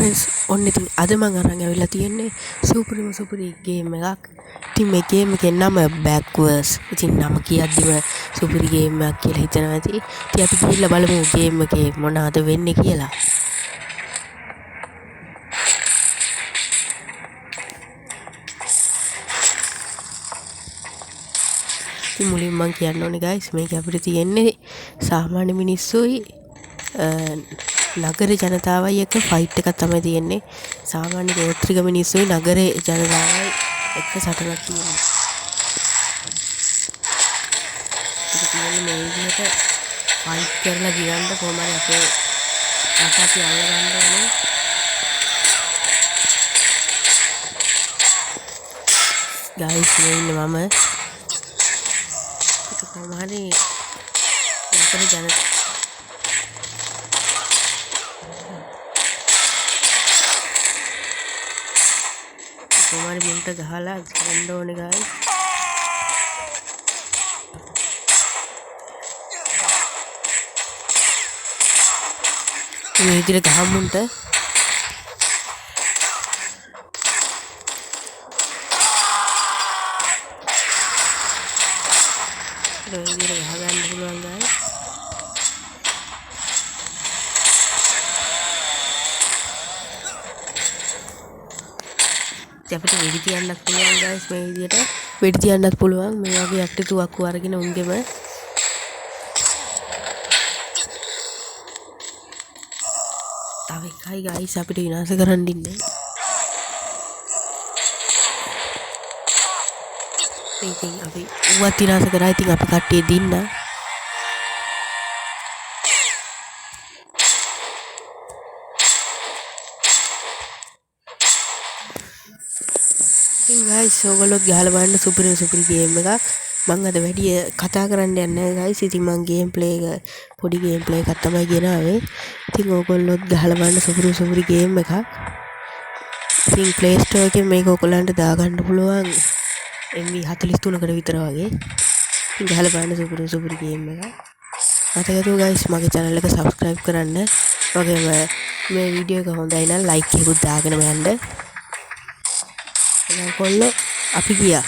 Friends ඔන්න ඉතින් අද මම අරන් ඇවිල්ලා තියෙන්නේ සුපරි ගේම් එකක්. ඉතින් මේ ගේම් එකේ නම බෑක්වර්ස්. ඉතින් නම කියද්දිම සුපරි ගේම් එකක් කියලා හිතනවා ඇති. ඉතින් අපි ගිහිල්ලා බලමු ගේම් එකේ මොනවද වෙන්නේ කියලා. ඉතින් මුලින්ම මම කියන්න ඕනේ guys මේක අපිට තියෙන්නේ සාමාන්‍ය මිනිස්සුයි නගර ජනතාවයි එක්ක ෆයිට් එකක් තමයි තියෙන්නේ. සාමාන්‍ය ගෝත්‍රික මිනිස්සුයි නගරේ ජනතාවයි එක්ක සටනක් තියෙනවා. ඒක කියන්නේ මේ විදිහට ෆයිට් කරලා ගියන්න කොහමද අපේ රටක් යන්න ඕනේ. guys මේ ඉන්නේ මම. ඒක කොහොම හරි නගර ජනතාව हमारे मुंट गहला गंडो ने गाय ये इधर गहा मुंट इधर गहा गंडो बुलवान गाय අපිට වෙඩි තියන්නත් පුළුවන් guys මේ විදිහට වෙඩි තියන්නත් පුළුවන් මේ වගේ යක්ටි තුවක්කු අරගෙන උන්ගෙම තව එකයි guys අපිට විනාශ කරන්න ඉන්නේ ඉතින් අපි උවත් විනාශ කරා ඉතින් අපි කට්ටිය දින්න guys ඔයගොල්ලෝ ගහලා බලන්න සුපරි ගේම් එකක් මම අද වැඩි කතා කරන්න යන්නේ නැහැ guys ඉතින් මම ගේම් ප්ලේ එක පොඩි ගේම් ප්ලේ එකක් තමයි ගෙනාවේ ඉතින් ඔයගොල්ලෝ ගහලා බලන්න සුපරි ගේම් එකක් ඉතින් Play Store එකේ මේක ඔයගොල්ලන්ට දාගන්න පුළුවන් MB 43කට විතර වගේ ඉතින් ගහලා බලන්න සුපරි ගේම් එකක් මතකද guys මගේ channel එක subscribe කරන්න වගේම මේ වීඩියෝ එක හොඳයි නම් like එකකුත් දාගෙන යන්න කොල්ලෝ අපි ගියා